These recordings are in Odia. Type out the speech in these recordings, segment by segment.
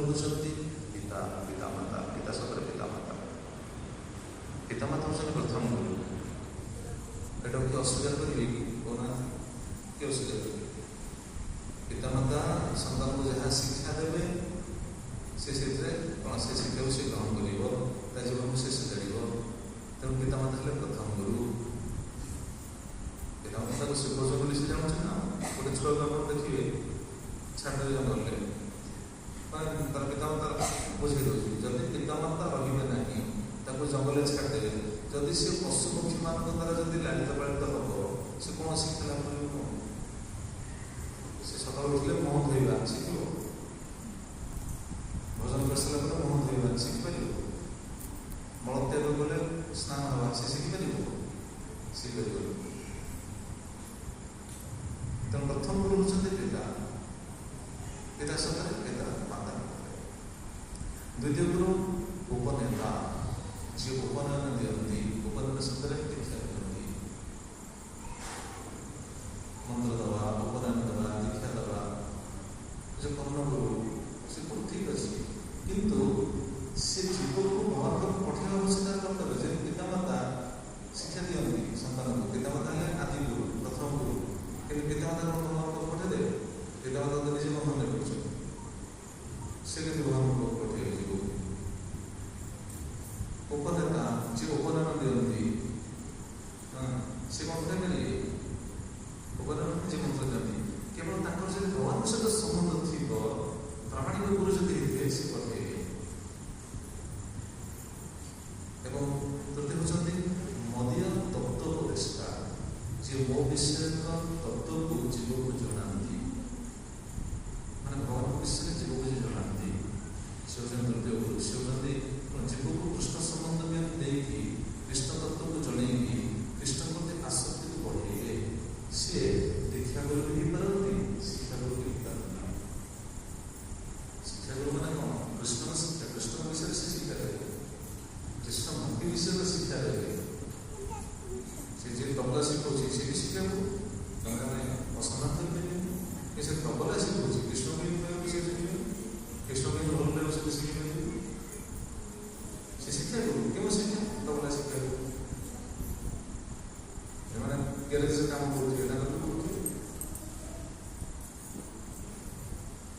ହେଉଛନ୍ତି ପିତା ପିତାମାତା। ପିତା ସତରେ ପିତାମାତା। ପିତାମାତା ହେଉଛନ୍ତି ପ୍ରଥମ ଗୁରୁ। ଏଟାକୁ କିଏ ଅସ୍ୱୀକାର କରିବେ କି? କହୁନାହାନ୍ତି, କିଏ ଅସ୍ୱୀକାର କରିବେ? ପିତାମାତା ସନ୍ତାନକୁ ଯାହା ଶିକ୍ଷା ଦେବେ ସେ ସେଥିରେ କ'ଣ ସେ ଶିକ୍ଷାକୁ ସେ ଗ୍ରହଣ କରିବ, ତା ଜୀବନକୁ ସେ ସଜାଡ଼ିବ। ତେଣୁ ପିତାମାତା ହେଲେ ପ୍ରଥମ ଗୁରୁ। ପିତାମାତା ତାକୁ ଶିଖାଉଛ ବୋଲି ସେ ଜାଣୁଛି ନା। ଗୋଟେ ଛୁଆକୁ ଆପଣ ଦେଖିବେ ଛାଡ଼ିଦେବେ ଜଙ୍ଗଲରେ, ତାର ପିତାମାତା ବୁଝେଇ ଦେଉଛି। ଯଦି ପିତାମାତା ରହିବେ ନାହିଁ, ତାକୁ ଜଙ୍ଗଲରେ ଛାଡ଼ିଦେବେ, ଯଦି ସେ ପଶୁପକ୍ଷୀମାନଙ୍କ ଦ୍ୱାରା ଯଦି ଲାଳିତ ପାଳିତ ହେବ, ସେ କ'ଣ ଶିକ୍ଷା ଲାଭ କରିବ? ସେ ସକାଳୁ ଉଠିଲେ ମୁହଁ ଧୋଇବା ଶିଖିବ, ଭୋଜନ କରିସାରିଲା ପରେ ମୁହଁ ଧୋଇବା ଶିଖିପାରିବ, ମଳତ୍ୟାଗ କଲେ ସ୍ନାନ ହେବା ସେ ଶିଖିପାରିବ? ଶିଖିପାରିବ। ତେଣୁ ପ୍ରଥମ ଗୁରୁ ହେଉଛନ୍ତି ପିତା। ପିତା ସତରେ ପିତା ମାତା। ଦ୍ୱିତୀୟ ଗୁରୁ ଉପନେତା, ଯିଏ ଉପନୟନ ଦିଅନ୍ତି। ଉପନୟନ ସତରେ ଦୀକ୍ଷା ଦିଅନ୍ତି, ମନ୍ତ୍ର ଦେବା, ଉପନୟନ ଦେବା, ଦୀକ୍ଷା ଦେବା। ଯେ ପୂର୍ଣ୍ଣ ଗୁରୁ ସେ ବହୁତ ଠିକ୍ ଅଛି, କିନ୍ତୁ ସେ ଜୀବକୁ ଭଗବାନ ପାଖକୁ ପଠାଇବା ହେଉଛି ତାର କର୍ତ୍ତବ୍ୟ। ଯେ ପିତାମାତା ଶିକ୍ଷା ଦିଅନ୍ତି ସନ୍ତାନକୁ, ପିତାମାତା ହେଲେ ଆଦି ଗୁରୁ, ପ୍ରଥମ ଗୁରୁ। କିନ୍ତୁ ପିତାମାତା କ'ଣ ଭଗବାନ ପାଖକୁ ପଠାଇଦେବେ? ପିତାମାତା ତ ନିଜେ ବନ୍ଧନରେ ପଡ଼ୁଛନ୍ତି, ସେ କିନ୍ତୁ ଭଗବାନ ପାଖକୁ ପଠାଇବେ ଜୀବକୁ। ଉପନେତା, ଯିଏ ଉପନୟନ ଦିଅନ୍ତି, ସେ କ'ଣ କରିପାରିବେ? ଉପନୟନ ନିଜେ ମନ୍ତ୍ର ଦିଅନ୍ତି। କେବଳ ତାଙ୍କର ଯଦି ଭଗବାନଙ୍କ ସହିତ ସମ୍ବନ୍ଧ ଥିବ, ପ୍ରାମାଣିକ ଗୁରୁ ଯଦି ହେଇଥିବେ, ସେ ପଠାଇବେ। ଏବଂ ତୃତୀୟ ହେଉଛନ୍ତି ମଦୀୟ ତତ୍ତ୍ୱୋପଦେଷ୍ଟା, ଯିଏ ମୋ ବିଷୟକ ତତ୍ତ୍ୱକୁ ଜୀବକୁ ଜଣାନ୍ତି, ମାନେ ଭଗବାନଙ୍କ ବିଷୟରେ ଜୀବକୁ ଯିଏ ଜଣାନ୍ତି, ସେ ହେଉଛନ୍ତି ତୃତୀୟ ଗୁରୁ। ସେ ହେଉଛନ୍ତି ଜୀବକୁ କୃଷ୍ଣ ସମ୍ବନ୍ଧ ଦେଇକି, କୃଷ୍ଣ ତତ୍ତ୍ୱକୁ ଜଣେଇକି, କୃଷ୍ଣ ପ୍ରତି ଆସକ୍ତିକୁ ବଢ଼େଇବେ। ସିଏ ଦୀକ୍ଷା ଗୁରୁ ବି ହେଇପାରନ୍ତି, ଶିକ୍ଷା ଗୁରୁ ବି ହେଇପାରନ୍ତି। ଶିକ୍ଷା ଗୁରୁ ମାନେ କ'ଣ? କୃଷ୍ଣର ଶିକ୍ଷା, କୃଷ୍ଣଙ୍କ ବିଷୟରେ ସେ ଶିକ୍ଷା ଦେବେ, କୃଷ୍ଣ ଭକ୍ତି ବିଷୟରେ ଶିକ୍ଷା ଦେବେ। ସେ ଯିଏ ତବଲା ଶିଖାଉଛି ସେ ବି ଶିକ୍ଷା ଗୁରୁ। ତାମାନେ ଅସମ୍ମାନ କରିପାରିବେନି କି ସେ ତବଲା ଶିଖାଉଛି, କୃଷ୍ଣ ବି ସେ ଶିଖିବେ, କୃଷ୍ଣ ବି ରୋଲ ନେବ ସେ ଶିଖିପାରିବେ। ସେ ଶିକ୍ଷା ଗୁରୁ। କେଉଁ ଶିକ୍ଷା? ତବଲା ଶିକ୍ଷା ଗୁରୁ। ଏମାନେ ଗ୍ୟାରେଜରେ କାମ କରୁଥିବେ, ତାଙ୍କର ବି କରୁଥିବେ।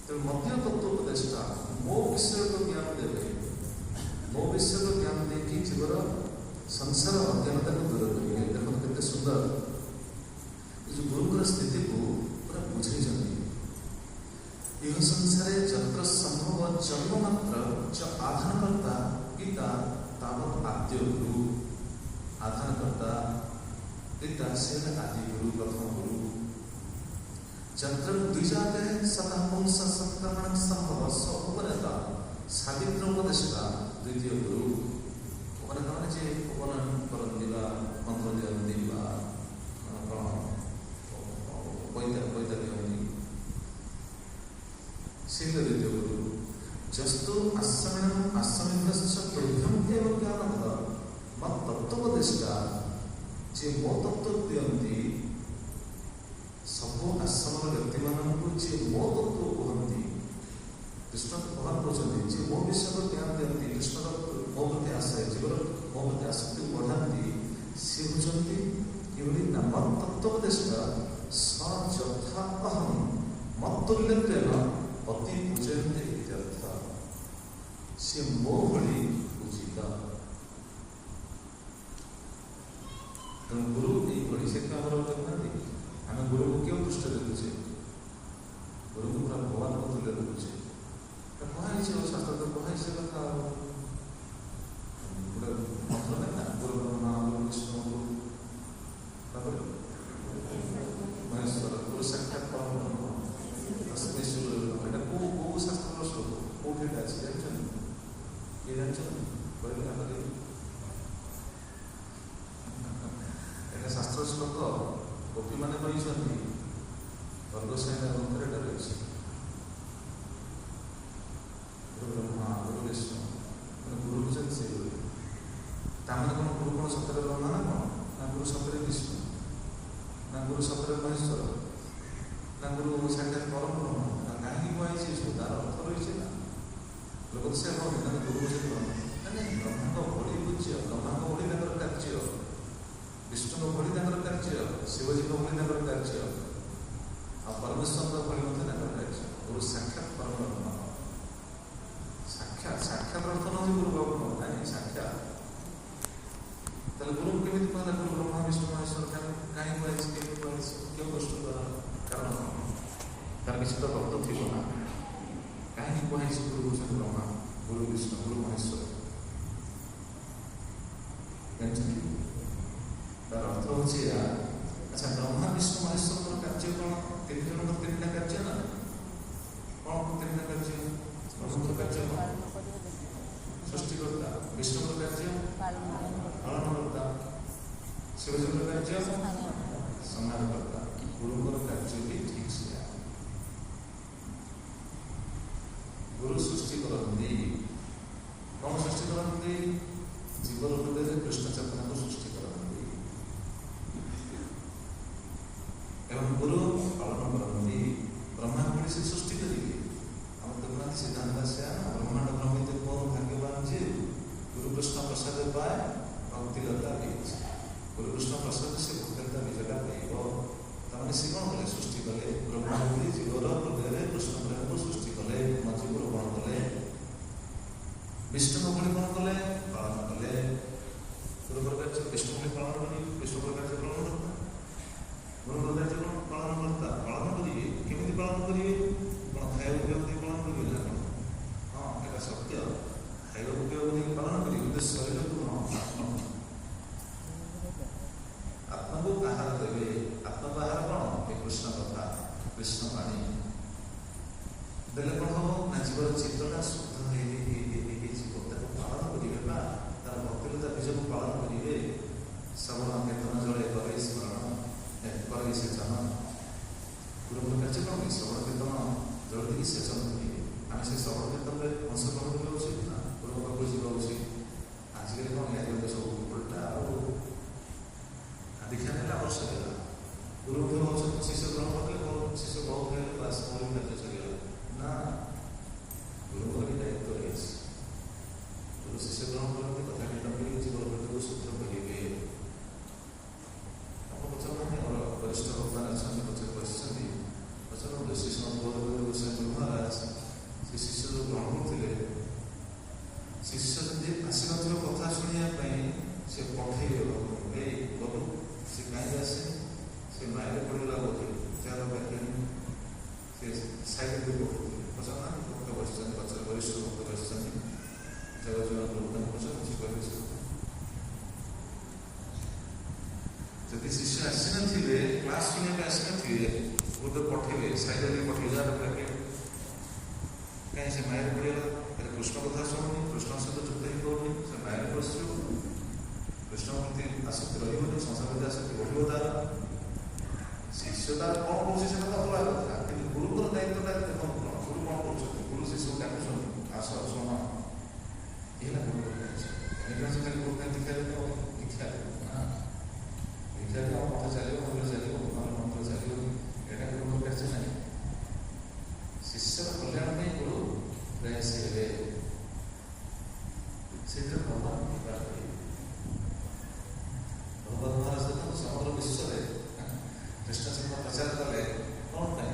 ତେଣୁ ମଧ୍ୟ ତତ୍ତ୍ୱୋପଦେଷ୍ଟା ମୋ ବିଷୟକ ଜ୍ଞାନ ଦେବେ, ମୋ ବିଷୟକ ଜ୍ଞାନ ଦେଇକି ଜୀବର ସଂସାର ଅଜ୍ଞାନତାକୁ ଦୂର କରିବେ। ଦେଖନ୍ତୁ କେତେ ସୁନ୍ଦର ଏ ଯେଉଁ ଗୁରୁଙ୍କର ସ୍ଥିତିକୁ ପୁରା ବୁଝେଇଛନ୍ତି। ଇହ ସଂସାରେ ଯତ୍ର ସମ୍ଭବ ଜନ୍ମ ମାତ୍ର च आधानकर्ता पिता तावत आद्य गुरु। आधानकर्ता पिता से आदि गुरु, प्रथम गुरु। जत्र द्विजाते सतः पुंस संक्रमण संभव स उपनेता सावित्रोपदेष्टा द्वितीय गुरु। उपनेता माने जे उपनयन करନ୍ତି ବା ମନ୍ତ୍ର ଦିଅନ୍ତି ବା ପଇତା ଦିଅନ୍ତି, ସେ ଦ୍ୱିତୀୟ ଗୁରୁ। जस्तु आश्रमेण आश्रमिकश्च तुभ्यम एव ज्ञानः मत तत्त्वोपदेष्टा, जे मो तत्त्व दियंती सब आश्रमर व्यक्ति मानक जे मो तत्त्व कहती, कृष्ण भगवान कहते जे मो विषय ज्ञान दियंती, कृष्ण मो प्रति आशय, जीवन मो प्रति आसक्ति बढ़ाती, सी होती किभली ना मत तत्त्वोपदेष्टा स यथा अहम मत्तुल्यत्वेन पति पूजयन्ते इत्यर्थ। से मो भली पूजिता। तेणु गुरु ये से आम गुरु को क्यों दृष्टि देखुचे? गुरु को पूरा भगवान को तुल्य देखुचे। कहे शास्त्र तो कहे से कथा गोटे मंत्र ना गुरु ब्रह्मा गुरु विष्णु गुरु महेश्वर गुरु साक्षात परम ब्रह्म तस्मै श्री गुरु। एटा को शास्त्र श्लोक कोठे अछि जानछन? ये जानछन कहले ना करे एटा शास्त्र श्लोक गोपी माने कहिसथि वर्गसेन ग्रंथरे एटा अछि। गुरु ब्रह्मा गुरु विष्णु गुरु भजन से गुरु तामने कोन गुरु कोन सତରେ ब्रह्मा ना कोन ना गुरु सତରେ विष्णु ना गुरु सତରେ महेश्वर ना गुरु साक्षात परम ब्रह्म ना काहे कहै छै तार अर्थ रहिছে ना ଲୋକ ତ ସେ କହନ୍ତି ତାଙ୍କ ଗୁରୁ ବୁଝେଇ ମାନେ ବ୍ରହ୍ମାଙ୍କ ଭଳି ପୂଜ୍ୟ, ବ୍ରହ୍ମାଙ୍କ ଭଳି ତାଙ୍କର କାର୍ଯ୍ୟ, ବିଷ୍ଣୁଙ୍କ ଭଳି ତାଙ୍କର କାର୍ଯ୍ୟ, ଶିବଜୀଙ୍କ ଭଳି ତାଙ୍କର କାର୍ଯ୍ୟ, ଆଉ ପରମେଶ୍ୱରଙ୍କ ଭଳି ମଧ୍ୟ ତାଙ୍କର କାର୍ଯ୍ୟ। ଗୁରୁ ସାକ୍ଷାତ ପରବ୍ରହ୍ମ, ସାକ୍ଷାତ ଅର୍ଥ ନଉଛି ଗୁରୁ ବ୍ରହ୍ମ ନାହିଁ, ସାକ୍ଷାତ। ତାହେଲେ ଗୁରୁ କେମିତି କହିଲା ଗୁରୁ ବ୍ରହ୍ମା ବିଷ୍ଣୁ ମହେଶ୍ୱର, କାହିଁ କୁହାଯାଇଛି, କେମିତି କୁହାଯାଇଛି, କେଉଁ ଗୋଷ୍ଠୀ ଦ୍ୱାରା? କାରଣ ତାର କିଛି ତ ଭକ୍ତ ଥିବ ନା। କାହିଁକି କୁହାଯାଇଛି ଗୁରୁ ହଉଛନ୍ତି ବ୍ରହ୍ମା, ଗୁରୁ ବିଷ୍ଣୁ, ଗୁରୁ ମହେଶ୍ୱର? ଜାଣିଛନ୍ତି? ତାର ଅର୍ଥ ହଉଛି ଏହା। ଆଚ୍ଛା, ବ୍ରହ୍ମା ବିଷ୍ଣୁ ମହେଶ୍ୱରଙ୍କର କାର୍ଯ୍ୟ କ'ଣ? ତିନି ଜଣଙ୍କର ତିନିଟା କାର୍ଯ୍ୟ ନା? କ'ଣ ତିନିଟା କାର୍ଯ୍ୟ? ବ୍ରହ୍ମଙ୍କର କାର୍ଯ୍ୟ କ'ଣ? ସୃଷ୍ଟିକର୍ତ୍ତା। ବିଷ୍ଣୁଙ୍କର କାର୍ଯ୍ୟ ପାଳନକର୍ତ୍ତା। ଶିବଜୀଙ୍କର କାର୍ଯ୍ୟ ସଂହାରକର୍ତ୍ତା। ଗୁରୁଙ୍କର କାର୍ଯ୍ୟ ବି ଠିକ୍ ସେୟା। ଗୁରୁ ସୃଷ୍ଟି କରନ୍ତି। କ'ଣ ସୃଷ୍ଟି କରନ୍ତି? ଜୀବର ହୃଦୟରେ କୃଷ୍ଣ ଚେତନାକୁ ସୃଷ୍ଟି କରନ୍ତି ଏବଂ ଗୁରୁ ପାଳନ କରନ୍ତି। ବ୍ରହ୍ମା ଭଳି ସେ ସୃଷ୍ଟି କରିବେ। ଆମ ଦେଖୁନାହାନ୍ତି ସିଦ୍ଧାନ୍ତ ସେୟା, ବ୍ରହ୍ମାଣ୍ଡ ବ୍ରହ୍ମିତ କୌନ ଭାଗ୍ୟବାନ ଯେ ଗୁରୁକୃଷ୍ଣ ପ୍ରସାଦ ପାଏ ଭକ୍ତିଲତା ବୀଜ। ଗୁରୁକୃଷ୍ଣ ପ୍ରସାଦ ସେ ଭକ୍ତିଲତା ବୀଜଟା ପାଇବ। ତାମାନେ ସେ କ'ଣ କଲେ? ସୃଷ୍ଟି କଲେ। ବ୍ରହ୍ମା ଭଳି ଜୀବର ହୃଦୟରେ କୃଷ୍ଣ ପ୍ରେମକୁ ସୃଷ୍ଟି କଲେ, ଜୀବରୁ କ'ଣ କଲେ? ବିଷ୍ଣୁଙ୍କ ଭଳି କ'ଣ କଲେ? ପାଳନ କଲେ। ଗୁରୁଙ୍କର କାର୍ଯ୍ୟ ବିଷ୍ଣୁ ଭଳି ପାଳନ କରିବେ। ବିଷ୍ଣୁଙ୍କର କାର୍ଯ୍ୟ ପାଳନ କର୍ତ୍ତା। ଗୁରୁଙ୍କର କାର୍ଯ୍ୟ କ'ଣ? ପାଳନ କର୍ତ୍ତା। ପାଳନ କରିବେ। କେମିତି ପାଳନ କରିବେ? କ'ଣ ଖାଇବା ପିଇବା ଦେଇ ପାଳନ କରିବେ ନା କ'ଣ? ହଁ, ଏଇଟା ସତ୍ୟ। ଖାଇବା ପିଇବା ଦେଇ ପାଳନ କରିବେ, କିନ୍ତୁ ଶରୀରକୁ ଆତ୍ମାକୁ ଆହାର ଦେବେ। ଆତ୍ମାକୁ ଆହାର କ'ଣ? ଏ କୃଷ୍ଣ କଥା, କୃଷ୍ଣ ବାଣୀ ଦେଲେ କ'ଣ ହବ ନା? ଜୀବର ଚିତ୍ତଟା ଶୁଦ୍ଧ ହେଇଯିବ। ତାକୁ ପାଳନ କରିବେ ବା ତାର ଭକ୍ତିଲତା ବୀଜକୁ ପାଳନ କରିବେ। ଶ୍ରବଣ କୀର୍ତ୍ତନ ଜଳେ କରେ ସ୍ମରଣ କରେ ସେଚନ। ଗୁରୁଙ୍କର କାର୍ଯ୍ୟ କ'ଣ? ଶ୍ରବଣ କୀର୍ତ୍ତନ ଜଳ ଦେଇକି ସେଚନ କରିବେ। ଆମେ ସେ ଶ୍ରବଣ କୀର୍ତ୍ତନରେ ଅଂଶଗ୍ରହଣ କରିବା ଉଚିତ ନା? ଗୁରୁଙ୍କ ପାଖକୁ ଯିବା ଉଚିତ। ଆଜିକାଲି କ'ଣ ହେଲା? ସବୁ ଉଲ୍ଟା ଆଉ ଦୀକ୍ଷା ନେଲେ ଆମର ସରିଗଲା। ଗୁରୁ ହେଉଛନ୍ତି ଶିଷ୍ୟ ଗ୍ରହଣ କରିଲେ ଶିଷ୍ୟ ବହୁତ ହେଇଗଲେ କ୍ଲାସ କାର୍ଯ୍ୟ ସରିଗଲା ନା। ଗୁରୁଙ୍କର ବି ଦାୟିତ୍ୱ ରହିଛି। ଗୁରୁ ଶିଷ୍ୟ ଗ୍ରହଣ କରନ୍ତି, କଥା କୀର୍ତ୍ତନ କରି ଜୀବନ ପ୍ରତି ଶୁଦ୍ଧ କରିବେ। ଆପଣ ପଚାରୁନାହାନ୍ତି, ଆମର ବରିଷ୍ଠ ଭକ୍ତମାନେ ଅଛନ୍ତି, ପଚାରି ବସିଛନ୍ତି, ପଚାରନ୍ତୁ ଶିଷ୍ୟ ଗୋସ୍ୱାମୀ ମହାରାଜ ସେ ଶିଷ୍ୟ ଯେଉଁ ଗ୍ରହଣ କରୁଥିଲେ, ଶିଷ୍ୟ ଯଦି ଆସିନଥିବ କଥା ଶୁଣିବା ପାଇଁ, ସେ ପଠେଇବେ ଏଇ ବାବୁ ସେ କାହିଁକି ଆସେ? ସେ ମାଇରେ ପଡ଼ିଗଲା ବୋଧେ, ଯାହାର ବ୍ୟାଖ୍ୟାନି ସେ ସାଇକେଲ ବି ପଠଉଥିଲେ। ପଚାରୁନାହାନ୍ତି, ଭକ୍ତ ବସିଛନ୍ତି, ପଚାର ବରିଷ୍ଠ ଭକ୍ତ ବସିଛନ୍ତି, ଜଗଜୀବନ ପ୍ରଭୁତାଙ୍କୁ ପଚାରୁଛି କହିବେ ସେ କଥା। ଯଦି ଶିଷ୍ୟ ଆସିନଥିବେ, କ୍ଲାସ ଶୁଣିବା ପାଇଁ ଆସିନଥିବେ, ଗୋଟେ ପଠେଇବେ, ସାଇକେଲରେ ପଠେଇବେ, ଯାହାର ବ୍ୟାଖ୍ୟାନି କାହିଁ ସେ ମାଇରେ ପଡ଼ିଗଲା, ତାହେଲେ କୃଷ୍ଣ କଥା ଶୁଣୁନି, କୃଷ୍ଣ ସହିତ ଯୁକ୍ତ ହେଇ କରୁନି, ସେ ମାଇରେ ପଶିଯିବ, କୃଷ୍ଣ ପ୍ରତି ଆସକ୍ତି ରହିବନି, ସଂସାର ପ୍ରତି ଆସକ୍ତି ବଢ଼ିବ। ତାର ଶିଷ୍ୟ ତାର କ'ଣ କରୁଛି ସେଟା ତ ଅଲଗା କଥା, କିନ୍ତୁ ଗୁରୁଙ୍କର ଦାୟିତ୍ୱଟା ଦେଖନ୍ତୁ କ'ଣ? ଗୁରୁ କ'ଣ କରୁଛନ୍ତି? ଗୁରୁ ଶିଷ୍ୟକୁ ଡାକୁଛନ୍ତି, ଆସ ଶୁଣ, ଏ ହେଲା ଗୁରୁଙ୍କର କାର୍ଯ୍ୟ। ଏମିତି ଖାଲି ଗୁରୁ ପାଇଁ ଦୀକ୍ଷା ଦେବ, ଦୀକ୍ଷା ଦେବ ମଠ ଚାଲିବ, ମନ୍ଦିର ଚାଲିବ, ମନ୍ତ୍ର ଚାଲିବ, ଏଇଟା ଗୁରୁଙ୍କର କାର୍ଯ୍ୟ ନାହିଁ। ଶିଷ୍ୟର କଲ୍ୟାଣ ପାଇଁ ଗୁରୁ ପ୍ରୟାସ ହେବେ, ସେଥିରେ ଭଗବାନ କୃପା କରିବେ। ଭଗବାନ ମହାରାଜ ଦେଖନ୍ତୁ ସମଗ୍ର ବିଶ୍ୱରେ କୃଷ୍ଣ ଚେତନା ପ୍ରଚାର କଲେ କ'ଣ ପାଇଁ?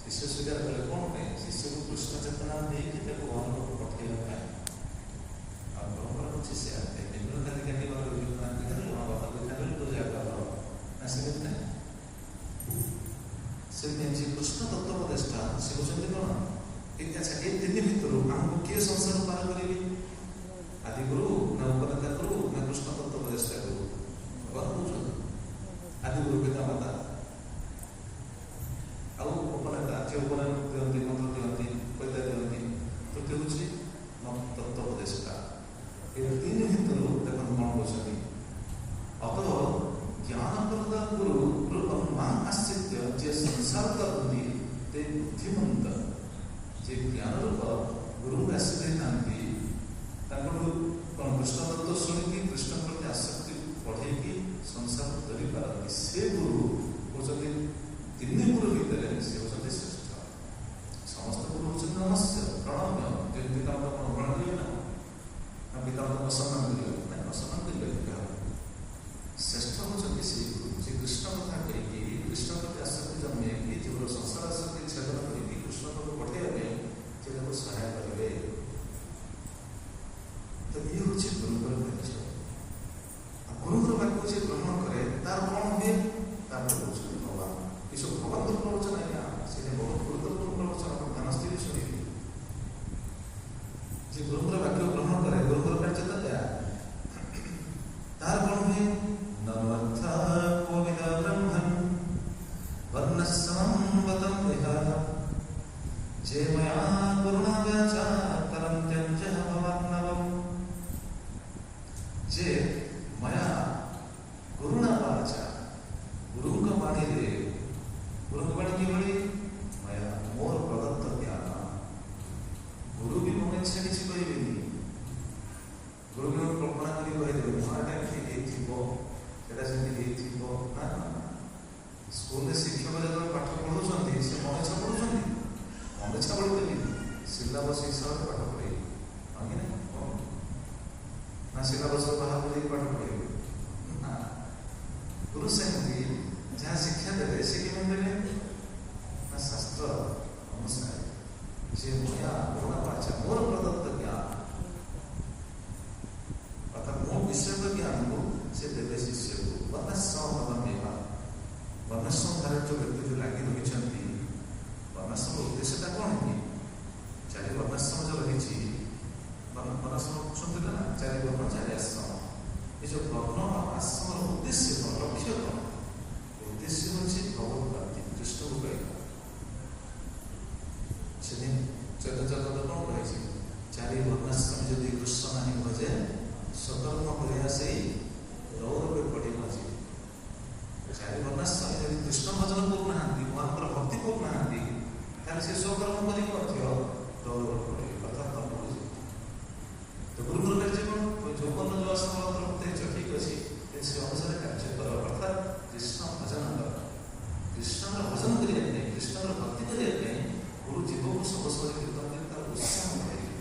ଶିଷ୍ୟ ସ୍ୱୀକାର କଲେ କ'ଣ ପାଇଁ? ଶିଷ୍ୟକୁ କୃଷ୍ଣ ଚେତନା ଦେଇକି ତାକୁ ଭଗବାନଙ୍କୁ ପଠେଇବା ପାଇଁ। ଆଉ ପରମ୍ପରା ହେଉଛି ସେୟା, ବିଭିନ୍ନ ଖାଲି କେମିତି ଗଲେ ବିଭିନ୍ନ ବାପା ଦୀକ୍ଷା ନେଲେ ତୁ ଯାହା କର ନା, ସେମିତି ନାହିଁ। ସେମିତି ଯିଏ କୃଷ୍ଣ ତତ୍ତ୍ୱୋପଦେଷ୍ଟା ସେ ହେଉଛନ୍ତି କ'ଣ? ଆଚ୍ଛା, ଏ ତିନି ଭିତରୁ ଆମକୁ କିଏ ସଂସାର ପାର କରିବେ? ଆଦିଗୁରୁ ନା ଉପନେତା ଗୁରୁ ନା କୃଷ୍ଣ ତତ୍ତ୍ୱୋପଦେଷ୍ଟା ଗୁରୁ? ଭଗବାନ କହୁଛନ୍ତି ଆଦିଗୁରୁ ପିତା ମାତା, ଆଉ ଉପନେତା ଯିଏ ଉପନୟନ ଦିଅନ୍ତି, ମନ୍ତ୍ର ଦିଅନ୍ତି, କବିତା ଦିଅନ୍ତି। ତୃତୀୟ ହେଉଛି ତତ୍ତ୍ୱୋପଦେଷ୍ଟା। ଏ ତିନି ଭିତରୁ ଦେଖନ୍ତୁ କ'ଣ କହୁଛନ୍ତି? ଅତଃ ଜ୍ଞାନପ୍ରଦ ଗୁରୁ ମା ଆଶ୍ଚିତ୍ୟ ଯେ ସଂସାର କରନ୍ତି તે ବୁଦ୍ଧିମନ୍ତ, ଯେ ଜ୍ଞାନ ରୂପ ଗୁରୁଙ୍କୁ ଆସି ଦେଇଥାନ୍ତି, ତାଙ୍କଠୁ କ'ଣ କୃଷ୍ଣ ତତ୍ତ୍ୱ ଶୁଣିକି କୃଷ୍ଣ ପ୍ରତି ଆସକ୍ତି ବଢ଼େଇକି ସଂସାର କରିପାରନ୍ତି, ସେ ଗୁରୁ ହେଉଛନ୍ତି ତିନି ଗୁରୁ ଭିତରେ ସେ ହେଉଛନ୍ତି ଶ୍ରେଷ୍ଠ। ସମସ୍ତ ଗୁରୁ ହେଉଛନ୍ତି ନମସ୍ୟ ପ୍ରଣମ୍ୟ ମନେଛା ପଢ଼ିଦେବି ସିଲାବସ୍ ହିସାବରେ ପାଠ ପଢ଼େଇବି ଆଜ୍ଞା ନା ସିଲାବସ୍ର ବାହାରକୁ ଦେଇକି ପାଠ ପଢ଼େଇବି ନା। ଗୁରୁ ସେମିତି ଯାହା ଶିକ୍ଷା ଦେବେ ସେ କେମିତି ଦେବେ ନା ଶାସ୍ତ୍ର ଅନୁସାରେ ସେ ମୟା ଗୁଣ ବାଚା ମୋର ପ୍ରଦତ୍ତ ଜ୍ଞାନ ଅର୍ଥାତ୍ ମୋ ବିଷୟକ ଜ୍ଞାନକୁ ସେ ଦେବେ ଶିଷ୍ୟକୁ। ବର୍ଣ୍ଣାଶ୍ରମ ପଦମେବା ବର୍ଣ୍ଣାଶ୍ରମ ଧାରାରେ ଯେଉଁ ବ୍ୟକ୍ତି ଯେଉଁ ଲାଗି ରହିଛନ୍ତି ବର୍ଣ୍ଣାଶ୍ରମର ଉଦ୍ଦେଶ୍ୟଟା କ'ଣ କି ଚାରି ବର୍ଣ୍ଣାଶ୍ରମ ଯେଉଁ ରହିଛି ବର୍ଣ୍ଣାଶ୍ରମ ଶୁଣୁଥିଲେ ନା ଚାରି ବର୍ଣ୍ଣ ଚାରି ଆଶ୍ରମ ଏ ଯେଉଁ ବର୍ଣ୍ଣ ଆଶ୍ରମର ଉଦ୍ଦେଶ୍ୟ କ'ଣ ଲକ୍ଷ୍ୟ କ'ଣ ଉଦ୍ଦେଶ୍ୟ ହେଉଛି ଭଗବତ ପ୍ରାପ୍ତି କୃଷ୍ଣକୁ ପାଇବା। ସେଦିନ ଚୈତନ୍ୟ କ'ଣ କହିଛି ଚାରି ବର୍ଣ୍ଣାଶ୍ରମ ଯଦି କୃଷ୍ଣ ନାହିଁ ଭଜେ ସତର୍କ କରିବା ସେଇ ରୌରବେ ପଡ଼ି ଅଛି। ଚାରି ବର୍ଣ୍ଣାଶ୍ରମ ଯଦି କୃଷ୍ଣ ଭଜନ କରୁନାହାନ୍ତି ମହାଙ୍କର ଭକ୍ତି କରୁନାହାନ୍ତି ତାହେଲେ ସେ ସ୍ୱକର୍ମ କରିକି ମଧ୍ୟ ରୌରବ ପଡ଼ିବେ ଅର୍ଥାତ୍ ତମ ବୁଝି। ତ ଗୁରୁଙ୍କର କାର୍ଯ୍ୟ କ'ଣ ଯେଉଁ ବର୍ଣ୍ଣ ଯେଉଁ ଆଶ୍ରମ ହେଇଛ ଠିକ୍ ଅଛି ସେ ଅନୁସାରେ କାର୍ଯ୍ୟ କର ଅର୍ଥାତ୍ କୃଷ୍ଣ ଭଜନ କର। କୃଷ୍ଣଙ୍କର ଭଜନ କରିବା ପାଇଁ କୃଷ୍ଣଙ୍କର ଭକ୍ତି କରିବା ପାଇଁ ଗୁରୁ ଜୀବକୁ ସବୁ ସମୟରେ କୀର୍ତ୍ତନ କରି ତାର ଉତ୍ସାହ ବଢ଼ାଇବେ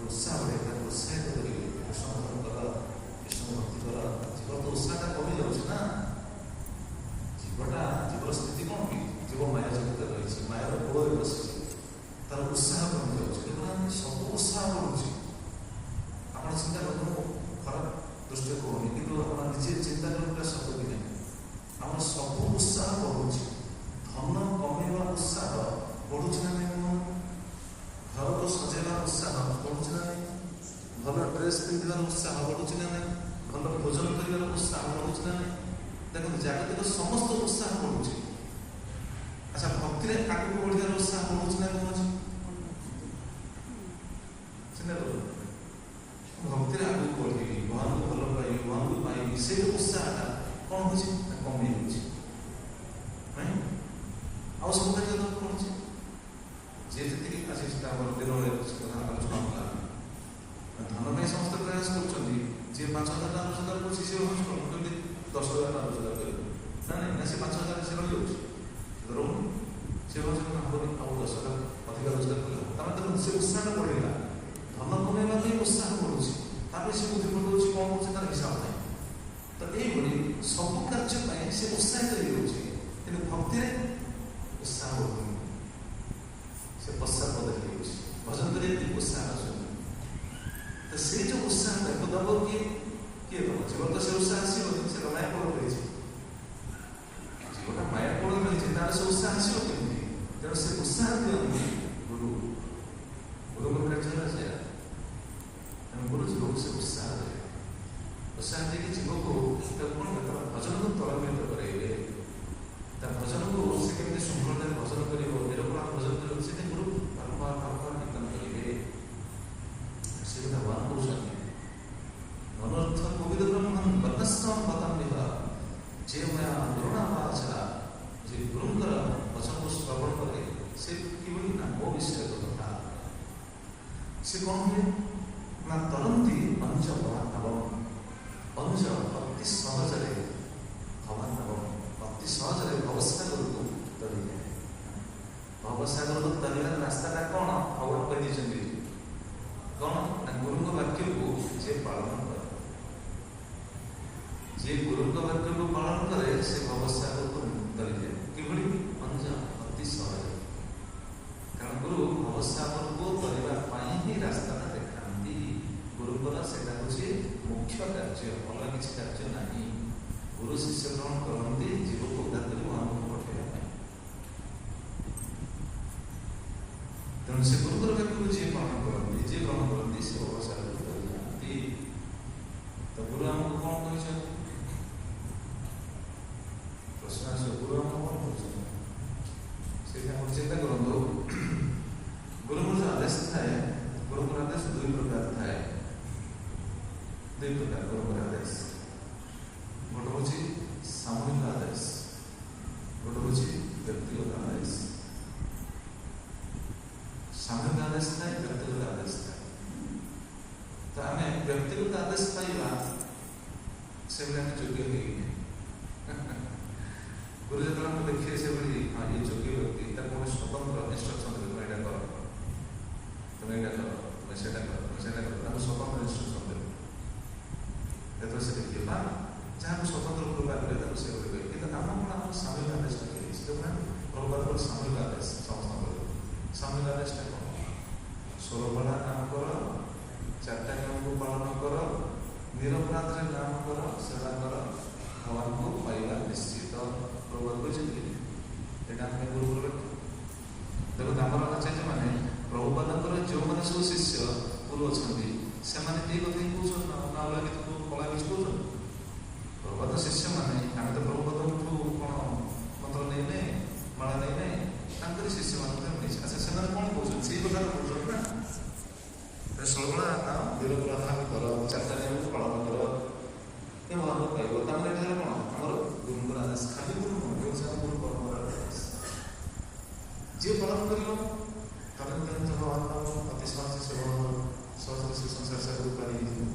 ଉତ୍ସାହ ବଢ଼ାଇ ତାକୁ ଉତ୍ସାହିତ କରିବେ କୃଷ୍ଣ ଭଜନ କର କୃଷ୍ଣ ଭକ୍ତି କର। ଜୀବ ତ ଉତ୍ସାହଟା କମି ଯାଉଛି ନା ଜୀବର ସ୍ଥିତି କ'ଣ କି ଜୀବ ମାୟା ଜଗତରେ ରହିଛି ମାୟାର କୋଳରେ ବସିଛି ତାର ଉତ୍ସାହ କମି ଯାଉଛି ଦେଖୁନାହାନ୍ତି ସବୁ ଉତ୍ସାହ ବଢ଼ୁଛି। ଆପଣ ଚିନ୍ତା କରନ୍ତୁ ଖରାପ ଦୃଷ୍ଟି କହୁନି କିନ୍ତୁ ଆପଣ ନିଜେ ଚିନ୍ତା କରିବା ସତ କି ନାହିଁ ଆମର ସବୁ ଉତ୍ସାହ ବଢ଼ୁଛି। ଧନ କମେଇବା ଉତ୍ସାହ ବଢ଼ୁଛି ନା ନାହିଁ ଘରକୁ ସଜେଇବା ଉତ୍ସାହ ବଢ଼ୁଛି ନା ନାହିଁ ଭଲ ଡ୍ରେସ୍ ପିନ୍ଧିବାର ଉତ୍ସାହ ବଢ଼ୁଛି ନା ନାହିଁ ଭଲ ଭୋଜନ କରିବାର ଉତ୍ସାହ ବଢ଼ୁଛି ନା ନାହିଁ। ଦେଖନ୍ତୁ ଜାଗତିକ ସମସ୍ତ ଉତ୍ସାହ ବଢ଼ୁଛି। ଆଚ୍ଛା ଭକ୍ତିରେ ଆଗକୁ ବଢ଼ିବାର ଉତ୍ସାହ ବଢ଼ୁଛି ନା କମୁଛି ଚିନ୍ତା କର ଭକ୍ତିରେ ଆଗକୁ ବଢ଼ିବି ଭଗବାନଙ୍କୁ ଭଲ ପାଇବି ଭଗବାନଙ୍କୁ ପାଇବି ସେଇ ଉତ୍ସାହଟା କ'ଣ ହେଉଛି ନା କମି ଯାଉଛି ଆଉ ସବୁ କାର୍ଯ୍ୟ ପଡ଼ୁଛି ଯିଏ ଯେତିକି ଆସି ସେଟା ଆମର ଦିନରେ କଥା ଆଲୋଚନା କଲା ଧନ ପାଇଁ ସମସ୍ତେ ପ୍ରୟାସ କରୁଛନ୍ତି ଯିଏ 5,000 ଟଙ୍କା ରୋଜଗାର କରୁଛି ସେ ହେଉଛି କ'ଣ କେମିତି 10,000 ଟଙ୍କା ରୋଜଗାର କରିବ ନା ନାଇଁ ନା ସେ 5,000 ସେ ରହିଯାଉଛି ରହୁନି ସେ ହେଉଛି ହେବନି ଆଉ 10,000 ଅଧିକା ରୋଜଗାର କଲେ ତାମାନେ ଦେଖନ୍ତୁ ସେ ଉତ୍ସାହ ବଢ଼ିଲା ଧନ କମେଇବା ପାଇଁ ଉତ୍ସାହ ବଢ଼ୁଛି ତାପରେ ସେ ବୁଦ୍ଧି ପକାଉଛି କ'ଣ କରୁଛି ତାର ହିସାବ ନାହିଁ। ତ ଏଇଭଳି ସବୁ କାର୍ଯ୍ୟ ପାଇଁ ସେ ଉତ୍ସାହିତ ହେଇଯାଉଛି କିନ୍ତୁ ଭକ୍ତିରେ ଉତ୍ସାହ ବଢ଼ୁନି ସେ ପଶ୍ଚାତପଦ ହେଇଯାଉଛି ଭଜନ କରିବା ପାଇଁ ଉତ୍ସାହ ଆସୁନି। ତ ସେଇ ଯେଉଁ ଉତ୍ସାହ ତାକୁ ଦେବ କିଏ ଦେବ ଜୀବ ତ ସେ ଉତ୍ସାହ ଆସିବନି ସେ ମାୟା କୋଳ ରହିଛି ଜୀବଟା ମାୟା କୋଳ ରହିଛି ତାର ସେ ଉତ୍ସାହ ଆସିବ କେମିତି ତେଣୁ ସେ ଉତ୍ସାହ ଦିଅନ୍ତି ଗୁରୁଙ୍କର କାର୍ଯ୍ୟ ହେଲା ସେଇଆ ତେଣୁ ଗୁରୁ ଜୀବକୁ ସେ ଉତ୍ସାହ ଦେବେ ଉତ୍ସାହ ଦେଇକି ଜୀବକୁ କ'ଣ ଭଜନକୁ ତ୍ୱରାନ୍ୱିତ କରାଇବେ ତା ଭଜନକୁ ସେ କେମିତି ଶୃଙ୍ଖଳତାରେ ଭଜନ କରିବ ନିରପରାଧ ଭଜନ କରିବ ସେଇଟା ଗୁରୁ ବାରମ୍ବାର କୀର୍ତ୍ତନ କରିବେ ସେ କଥା ଭଗବାନ କହୁଛନ୍ତି ମନୋର୍ଥ କୋବିଦ ବ୍ରହ୍ମନ୍ ବର୍ଣ୍ଣାଶ୍ରମ ପଦମେବା ଯେ ମୟା ଗୁରୁଣା ବାଚା ଯେ ଗୁରୁଙ୍କର ବଚନକୁ ଶ୍ରବଣ କରେ ସେ କିଭଳି ନା ମୋ ବିଷୟକ କଥା ସେ କ'ଣ ହୁଏ ନା ତରନ୍ତି ଅଞ୍ଜ ଭବାନବ ଅଞ୍ଜ ଅତି ସହଜରେ ଭବାନବ ଅତି ସହଜରେ ଭବସାଗରକୁ ତରିଯାଏ। ଭବସାଗରକୁ ତରିବାର ରାସ୍ତାଟା କ'ଣ ଭଗବାନ କହିଦେଇଛନ୍ତି କ'ଣ ନା ଗୁରୁଙ୍କ ବାକ୍ୟକୁ ଯିଏ ପାଳନ କରେ ଯିଏ ଗୁରୁଙ୍କ ବାକ୍ୟକୁ ପାଳନ କରେ ସେ ଭବସାଗରକୁ ତରିଯାଏ କିଭଳି ଅଞ୍ଜ ଅତି ସହଜରେ କାରଣ ଗୁରୁ ଭବସାଗରକୁ ତରିବା ପାଇଁ ହିଁ ରାସ୍ତାଟା ଦେଖାନ୍ତି ଗୁରୁଙ୍କର ସେଇଟା ହେଉଛି ମୁଖ୍ୟ କାର୍ଯ୍ୟ ଅଲଗା କିଛି କାର୍ଯ୍ୟ ନାହିଁ। ଗୁରୁ ଶିଷ୍ୟ ଗ୍ରହଣ କରନ୍ତି ଜୀବକୁ ଉଦ୍ଧାର କରି ମହାନକୁ ପଠାଇବା ପାଇଁ ତେଣୁ ସେ ଗୁରୁଙ୍କର ବାକ୍ୟକୁ ଯିଏ ପାଳନ କରନ୍ତି ଯିଏ ଗ୍ରହଣ କରନ୍ତି ସେ ଅବସାରକୁ କରିଯାଆନ୍ତି। ତ ଗୁରୁ ଆମକୁ କ'ଣ କହିଛନ୍ତି ପ୍ରଶ୍ନ ଆସିବ ଗୁରୁ ଆମକୁ କ'ଣ କହିଛନ୍ତି ସେଇଟା ଆମର ଚିନ୍ତା କରନ୍ତୁ। ଗୁରୁଙ୍କର ଯେଉଁ ଆଦେଶ ଥାଏ ଗୁରୁଙ୍କର ଆଦେଶ ଦୁଇ ପ୍ରକାର ଥାଏ ଗୁରୁଙ୍କର ଆଦେଶ ଗୋଟେ ହେଉଛି ସାମୂହିକ ଆଦେଶ ଗୋଟେ ହେଉଛି ବ୍ୟକ୍ତିଗତ ଆଦେଶ। ସାମୂହିକ ଆଦେଶ ଥାଏ ବ୍ୟକ୍ତିଗତ ଆଦେଶ ଥାଏ ତ ଆମେ ବ୍ୟକ୍ତିଗତ ଆଦେଶ ପାଇବା ସେଭଳି ଆମେ ଯୋଗ୍ୟ ହେଇନି ଗୁରୁ ଯେତେବେଳେ ଆମେ ଦେଖିବେ ସେଭଳି ହଁ ଇଏ ଯୋଗ୍ୟ ବ୍ୟକ୍ତି ତାକୁ ଗୋଟେ ସ୍ୱତନ୍ତ୍ର ଇନଷ୍ଟ୍ରକ୍ସନ ଷୋଳପଡ଼ା ନାମ କର, ଚାରିଟା ନିୟମକୁ ପାଳନ କର, ନିରପରାଧରେ ନାମ କର, ସେବା କର, ଭଗବାନଙ୍କୁ ପାଇବା ନିଶ୍ଚିତ। ପ୍ରଭୁ ବୁଝିଲି ଏଇଟା ଆମେ ଗୁରୁକୁଳ ଦେଖନ୍ତୁ ଆମର ଆଚାର୍ଯ୍ୟମାନେ ପ୍ରଭୁପାଦଙ୍କର ଯେଉଁମାନେ ସବୁ ଶିଷ୍ୟ ଗୁରୁ ଅଛନ୍ତି ସେମାନେ ଏଇ କଥା ହିଁ କହୁଛନ୍ତି ନା ଅଲଗା କିଛି କଳା କିଛି କହୁଛନ୍ତି। ପ୍ରଭୁପାଦ ଶିଷ୍ୟମାନେ ଆମେ ତ ପ୍ରଭୁପାଦଙ୍କଠୁ କ'ଣ ମନ୍ତ୍ର ନେଇନେ ମାଳ ନେଇନେ ତାଙ୍କରି ଶିଷ୍ୟମାନଙ୍କୁ ମିଳିଛି। ଆଚ୍ଛା ସେମାନେ କ'ଣ କହୁଛନ୍ତି ସେଇ କଥାଟା କହୁଛନ୍ତି ନା ଷୋଳପଡ଼ା ନିରପରାଧ କର, ଚାରିଟା ନିୟମକୁ ପାଳନ କର, ଏ ଭଗବାନଙ୍କୁ ପାଇବ। ତାମାନେ ଏଠାରେ କ'ଣ ଆମର ଗୁରୁଙ୍କର ଆଦେଶ, ଖାଲି ଗୁରୁ ନୁହଁ, ଗୁରୁ ପରମ୍ପରାର ଆଦେଶ। ଯିଏ ପାଳନ କରିବ ତାହେଲେ ଭଗବାନ ଅତି ସହଜରେ ସେ ସଂସାର ସାଗରକୁ ପାରି ହେଇଯିବ।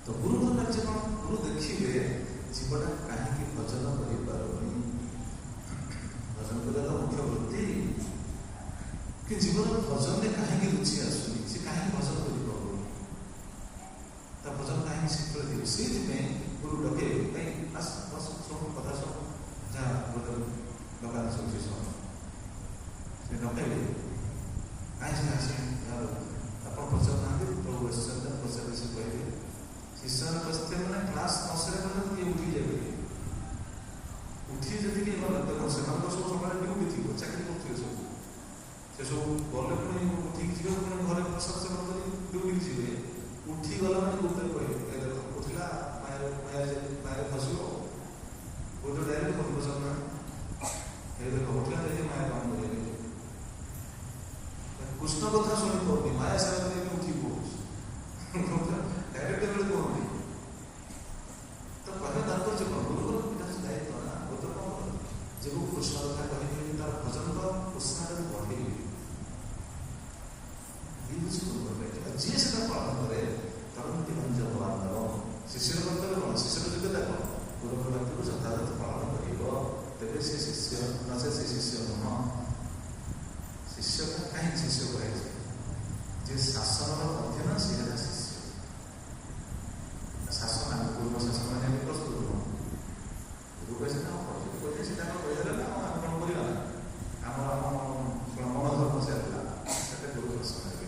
ତ ଗୁରୁଙ୍କର କାର୍ଯ୍ୟ କ'ଣ? ଗୁରୁ ଦେଖିବେ ଜୀବଟା କାହିଁକି ଭଜନ କରିପାରୁନି, ଭଜନ କରିବାର ମୁଖ୍ୟ ବୃତ୍ତି କି ଜୀବନର ଭଜନରେ କାହିଁକି ରୁଚି ଆସୁନି, ସେ କାହିଁକି ଭଜନ କରିପାରୁନି, ତା ଭଜନ କାହିଁକି ଶୀଘ୍ର ଦିଏ। ସେଇଥିପାଇଁ ଗୁରୁ ଡକେଇବେ, କାହିଁ ଶୁଣ କଥା ଶୁଣ, ଯାହା ଦୋକାନ ଶୁଣୁଛି ଶୁଣ, ସେ ଡକେଇବେ କାହିଁକି ଆସି ଆପଣ ପଚାରୁନାହାନ୍ତି ପ୍ରଭୁ ଆସିଛନ୍ତି ପଚାରିଲେ ସେ କହିବେ ଶିଷ୍ୟମାନେ ବସିଥିବେ ମାନେ କ୍ଲାସ୍ ନସରେ ପର୍ଯ୍ୟନ୍ତ କିଏ ଉଠି ଯାଇପାରିବେ। ଉଠି ଯଦି କିଏ ଗଲେ ଦେଖ ସେମାନେ ତ ସବୁ ସକାଳେ ଡ୍ୟୁଟି ଥିବ, ଚାକିରି କରୁଥିବେ ସବୁ, ସେ ସବୁ ଗଲେ ପୁଣି ଉଠିକି ଯିବେ, ପୁଣି ଘରେ ପ୍ରସାଦ ସେବନ କରି ଡ୍ୟୁଟିକି ଯିବେ। ଉଠିଗଲା ମାନେ ଗୋଟେ କହିବେ ଏ ଦେଖ ଉଠିଲା ମାୟାରେ ଫସିବ, ଗୋଟେ ଡାଇରେକ୍ଟ ମନ ପସନ୍ଦ ନା ଏ ଦେଖ ଉଠିଲା ଯାଇକି ମାୟା କାମ କରିବେ। କୃଷ୍ଣ କଥା ଶୁଣି ପାରୁନି, ମାୟା ସେବା କରିକି ଉଠି ପଡ଼ୁଛି, ଡାଇରେକ୍ଟ ବେଳେ କୁହନ୍ତି। ତ କହିବା ତାତ୍ପର୍ଯ୍ୟ କ'ଣ? ଗୁରୁଙ୍କର ଏଇଟା ହେଉଛି ଦାୟିତ୍ୱ ନା, ଗୋଟେ କ'ଣ ଯେବୁ କୃଷ୍ଣ କଥା କହିବି ତାର ଭଜନର ଉତ୍ସାହରେ ବଢ଼େଇବି, ଏଇ ହେଉଛି ଗୁରୁଙ୍କର ଦାୟିତ୍ୱ। ଯିଏ ସେଟା ପାଳନ କରେ ତରନ୍ତି ମଞ୍ଜ ଭଗବାନ ଶିଷ୍ୟର କର୍ତ୍ତବ୍ୟ କ'ଣ? ଶିଷ୍ୟର ଯୋଗ୍ୟତା କ'ଣ? ଗୁରୁଙ୍କର ବାକ୍ୟକୁ ଯଥାଯଥ ପାଳନ କରିବ, ତେବେ ସେ ଶିଷ୍ୟ ନଚେତ୍ ସେ ଶିଷ୍ୟ ନୁହଁ। ଶିଷ୍ୟଟା କାହିଁକି ଶିଷ୍ୟ କୁହାଯାଇଛି? ଯେ ଶାସନର ଅଧୀନ ସେ ହେଲା ଶିଷ୍ୟ। ଶାସନ ଆମେ ପୂର୍ବ ଶାସନ ମାନେ ଆମେ ପ୍ରସ୍ତୁତ ନୁହଁ। ଗୁରୁ କହିছে ନା କହିଲେ ସେଟା ଆମେ କହିଦେଲେ ନା ଆମେ କ'ଣ କରିବା ନା ଆମର ମନୋଧର୍ମ ଚାଲିଲା, ସେଟା ଗୁରୁ ଶାସନ ହେବେ।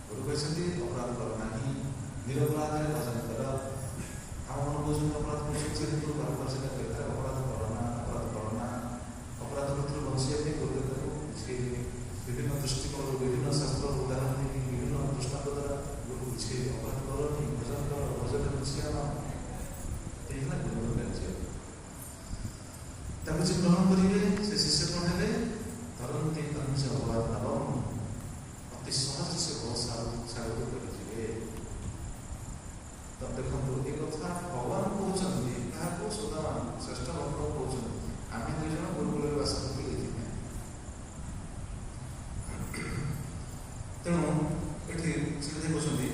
ଗୁରୁ କହିଛନ୍ତି ଅପରାଧ କର ନାହିଁ, ନିରପରାଧରେ ଭଜନ କର। ଆମ ମନ କହୁଛନ୍ତି ଅପରାଧ କରୁଛନ୍ତି ଗୁରୁ ବାରମ୍ବାର ସେଟା କହିଥାଏ ଅପରାଧ କର ନା, ଅପରାଧ କର ନା। ଅପରାଧ ଭିତରୁ ବଞ୍ଚିବା ପାଇଁ ଗୁରୁ ବିଭିନ୍ନ ଦୃଷ୍ଟିକୋଣରୁ ବିଭିନ୍ନ ଶାସ୍ତ୍ରର ଉଦାହରଣ ଦେଇକି ବିଭିନ୍ନ ଦୃଷ୍ଟାନ୍ତ ଦ୍ୱାରା ଗୁରୁ ବୁଝେ ଅପରାଧ କରନି, ଭଜନ କର, ଭଜନ ବୁଝିବା ନ ଏଇଥିଲା ଗୁରୁଙ୍କର କାର୍ଯ୍ୟ। ତାକୁ ଯେ ଗ୍ରହଣ କରିବେ ସେ ଶିଷ୍ୟ କ'ଣ ହେଲେ? ଧରନ୍ତି କଞ୍ଜ ଅବାଧ ଅତି ସହଜରେ ସେ ବହୁତ ସାଗରକୁ କରିଯିବେ। ତ ଦେଖନ୍ତୁ ଏ କଥା ଭଗବାନ କହୁଛନ୍ତି, କାହାକୁ? ସୁଦାମା ଶ୍ରେଷ୍ଠ ଭକ୍ତଙ୍କୁ କହୁଛନ୍ତି। ଆମେ ଦୁଇ ଜଣ ଗୁରୁକୁଳରେ ବାସ କରୁଥିଲେ ଏଥିପାଇଁ। ତେଣୁ ଏଠି ସେ କହୁଛନ୍ତି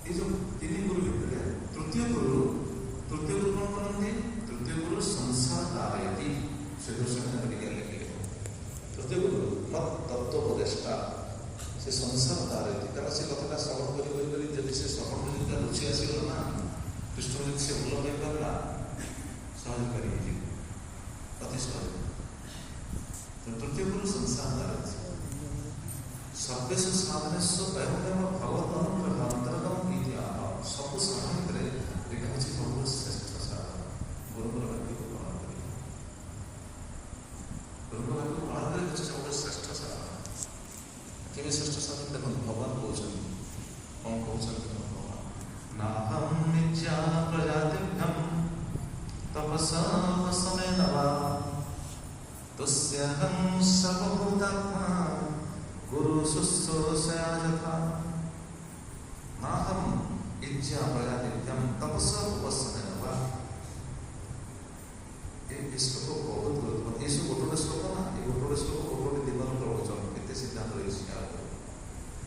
ଏଇ ଯେଉଁ ତିନି ଗୁରୁ ଭିତରେ ତୃତୀୟ ଗୁରୁ କ'ଣ କରନ୍ତି? ତୃତୀୟ ଗୁରୁ ସଂସାର ତାରୟତି, ସେ ଦୃଶ୍ୟ ଟିକେ ଲେଖିଲେ। ତୃତୀୟ ଗୁରୁ ତତ୍ତ୍ୱୋପଦେଷ୍ଟା, ସେ ସଂସାର ତାରୟତି। କାରଣ ସେ କଥାଟା ଶ୍ରବଣ କରି ଯଦି ସେ ଶ୍ରବଣ ଯଦି ରୁଚି ଆସିଗଲା ନା, କୃଷ୍ଣ ଯଦି ସେ ଭଲ ହେଇପାରିଲା ସହଜକାରୀ ହେଇଯିବ, ଅତି ସହଜ। ତୃତୀୟ ଗୁରୁ ସଂସାର ତାରୟତି ସର୍ବେଶ ସାଧନେଶ୍ୱ ବୟମେବ ଭଗବତ ଅନୁଗ୍ରହାନ୍ତରଗମ ଇତି ଆହ। ସବୁ ସାଧନ ଭିତରେ ଏଇଟା ହେଉଛି ସବୁଠୁ ଶ୍ରେଷ୍ଠ ସାଧନ, ଗୁରୁଙ୍କର ବାକ୍ୟକୁ ପାଳନ କରିବା। ଗୁରୁଙ୍କ ବାକ୍ୟକୁ ପାଳନ କରିବା ହେଉଛି ସବୁଠୁ ଶ୍ରେଷ୍ଠ ସାଧନ। କେବେ ଶ୍ରେଷ୍ଠ ସାଧନ? ଦେଖନ୍ତୁ ଭଗବାନ କହୁଛନ୍ତି, କ'ଣ କହୁଛନ୍ତି ଭଗବାନ? ନାହଂ ନିତ୍ୟା ପ୍ରଜାତିଭ୍ୟଂ ତପସା ସମେନ ବା ତୁସ୍ୟହଂ ସର୍ବଭୂତାତ୍ମା गुरु शुश्रूषया यथा नाहं इच्छा प्रजातिभ्यं तपसा उपस्समेन वा। ये श्लोक बहुत गुरुत्व, ये सब गोटे श्लोक ना, ये गोटे श्लोक गोटे दिनर प्रवचन केते सिद्धांत रही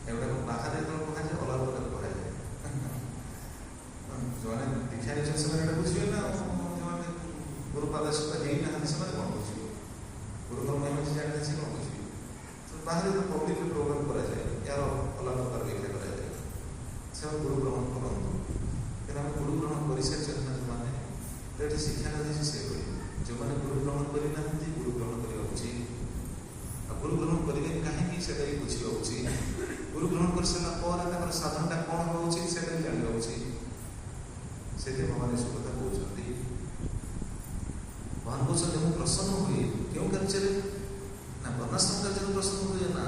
एवढा बाहर जो कहुए अलग अलग कहुए जो दीक्षा नहीं से बुझे ना, जो गुरुपाद नहीं से कौन बुझे गुरुकर महिमा जाने से कौन बुझे। बाहर जो पब्लिक प्रोग्राम कराए यार अलग प्रकार व्याख्या कराए से गुरु ग्रहण करूँ कि आम गुरु ग्रहण कर सारी ना जो मैंने तो ये शिक्षा नहीं से जो मैंने गुरु ग्रहण करना गुरु ग्रहण करवा उचित। गुरु ग्रहण करेंगे कहीं ସେଇଟା ହିଁ ବୁଝିବା ଉଚିତ। ଗୁରୁ ଗ୍ରହଣ କରିସାରିଲା ପରେ ତାଙ୍କର ସାଧନଟା କ'ଣ ହେବା ଉଚିତ ସେଇଟା ହିଁ ଜାଣିବା ଉଚିତ। ସେଥିପାଇଁ ଭଗବାନ ଏସବୁ କଥା କହୁଛନ୍ତି। ଭଗବାନ କହୁଛନ୍ତି ମୁଁ ପ୍ରସନ୍ନ ହୁଏ କେଉଁ କାର୍ଯ୍ୟରେ ନା ବର୍ଣ୍ଣାଶ୍ରମ କାର୍ଯ୍ୟରେ ପ୍ରସନ୍ନ ହୁଏ ନା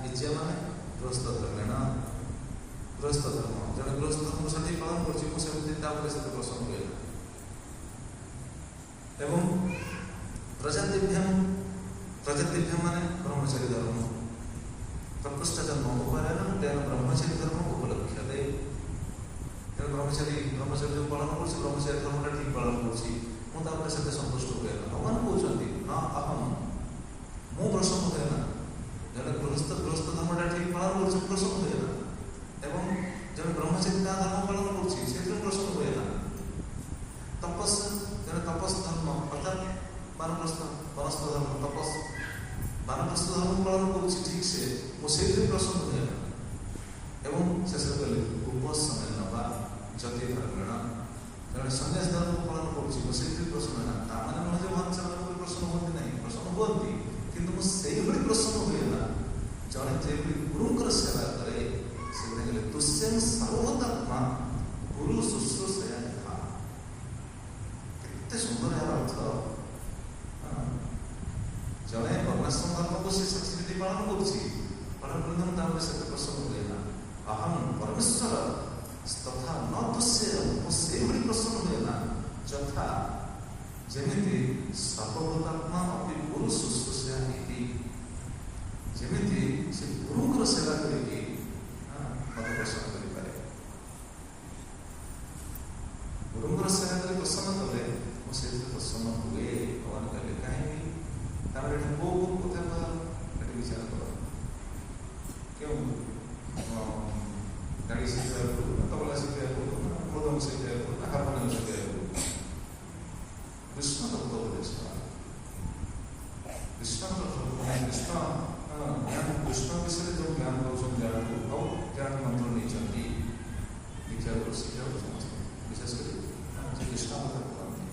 ଇଜ୍ଜା ମାନେ ଗୃହସ୍ଥ ଧର୍ମେଣ ଗୃହସ୍ଥ ଧର୍ମ ଜଣେ ଗୃହସ୍ଥ ଧର୍ମ ସେଠି ପାଳନ କରୁଛି ମୁଁ ସେମିତି ତା ଉପରେ ସେତେ ପ୍ରସନ୍ନ ହୁଏ ନା। ଏବଂ ପ୍ରଜାତିଭ୍ୟାମ ମାନେ ବ୍ରହ୍ମଚାରୀ ଧର୍ମ ପ୍ରକୃଷ୍ଟ ଜନ୍ମ ଉପାୟନ ତେଣୁ ବ୍ରହ୍ମଚାରୀ ଧର୍ମ ଉପଲକ୍ଷ୍ୟ ଦେଇ ତେଣୁ ବ୍ରହ୍ମଚାରୀ ଯେଉଁ ପାଳନ କରୁଛି ବ୍ରହ୍ମଚାରୀ ଧର୍ମଟା ଠିକ୍ ପାଳନ କରୁଛି ମୁଁ ତା ଉପରେ ସେତେ ସନ୍ତୁଷ୍ଟ ହୁଏ ନା। ଭଗବାନ କହୁଛନ୍ତି ହଁ ଅହମ୍ ମୁଁ ପ୍ରସନ୍ନ ହୁଏ ନା। ଜଣେ ଗୃହସ୍ଥ ଧର୍ମଟା ଠିକ୍ ପାଳନ କରୁଛି ପ୍ରସନ୍ନ ହୁଏ ନା। ଏବଂ ଜଣେ ବ୍ରହ୍ମଚାରୀ ତା ଧର୍ମ ପାଳନ କରୁଛି ସେଥିରେ ପ୍ରସନ୍ନ ହୁଏ ନା। ଜଣେ ତପସ୍ ଧର୍ମ ଅର୍ଥାତ୍ ବାନପ୍ରସ୍ଥ ଧର୍ମ ବାନପ୍ରସ୍ଥ ଧର୍ମ ପାଳନ କରୁଛି ଠିକ୍ ସେ ମୁଁ ସେଇଥିରେ ପ୍ରସନ୍ନ ହୁଏ ନା। ଏବଂ ଶେଷରେ କହିଲେ ଉପସମୟ ନେବା ଯଦି ଧର୍ମେଣ ଜଣେ ସନ୍ନ୍ୟାସ ଧର୍ମ ପାଳନ କରୁଛି ମୁଁ ସେଇଥିରେ ପ୍ରସନ୍ନ ହୁଏ ନା। ତା ମାନେ ନୁହେଁ ଯେ ଭଗବାନ ସେମାନଙ୍କ ଉପରେ ପ୍ରସନ୍ନ ହୁଅନ୍ତି ନାହିଁ, ପ୍ରସନ୍ନ ହୁଅନ୍ତି, କିନ୍ତୁ ମୁଁ ସେଇଭଳି ପ୍ରସନ୍ନ ହୁଏ ନା। ଜଣେ ଯେଭଳି ଗୁରୁଙ୍କର ସେବା କରେ ସେଭଳି କହିଲେ ତୁଷ୍ୟଂ ସର୍ବୋତ୍ତମା ଗୁରୁ ଶୁଶ୍ରୂଷୟା ଦେଖା। କେତେ ସୁନ୍ଦର ଏହାର ଅର୍ଥ। ଜଣେ ବର୍ଣ୍ଣାଶ୍ରମ ଧର୍ମକୁ ସେ ସେମିତି ପାଳନ କରୁଛି, ପାଳନ କରିଥାନ୍ତି ତାପରେ ସେତେ ପ୍ରସନ୍ନ ହୁଏ ନା। ଅହଂ ପରମେଶ୍ୱର ତଥା ନ ତୁଷ୍ୟ ମୁଁ ସେଇଭଳି ପ୍ରସନ୍ନ ହୁଏ ନା ଯଥା ଯେମିତି ସର୍ବଭୂତାତ୍ମା ଅପି ଗୁରୁ ଶୁଶ୍ରୂଷା ନୀତି ଯେମିତି ସେ ଗୁରୁଙ୍କର ସେବା କରିକି ମତେ ପ୍ରସନ୍ନ କରିପାରେ। ଗୁରୁଙ୍କର ସେବା କରି ପ୍ରସନ୍ନ କଲେ ମୁଁ ସେଇଥିରେ ପ୍ରସନ୍ନ ହୁଏ। ଭଗବାନ କହିଲେ କାହିଁକି ତାପରେ ଏଠି କୋଉ କଥା ଏଠି ବିଚାର କର କେଉଁ ଗାଡ଼ି ଶିଖିବାକୁ ତବଲା ଶିଖିବାକୁ ମୃଦଙ୍ଗ ଶିଖିବାକୁ ହାରମୋନିୟମ ଶିଖିବାକୁ କୃଷ୍ଣ ତତ୍ତ୍ୱ ଉପଦେଶ କୃଷ୍ଣ ବିଷୟରେ ଯେଉଁ ଜ୍ଞାନ ଦେଉଛନ୍ତି ଯାହାକୁ ଆଉ ଯାହାକୁ ମନ୍ତ୍ର ନେଇଛନ୍ତି ଦେଖିବାକୁ ଶିଖିବାକୁ ସମସ୍ତେ ବିଶେଷ କରି ସେ କୃଷ୍ଣ କଥା କୁହନ୍ତି।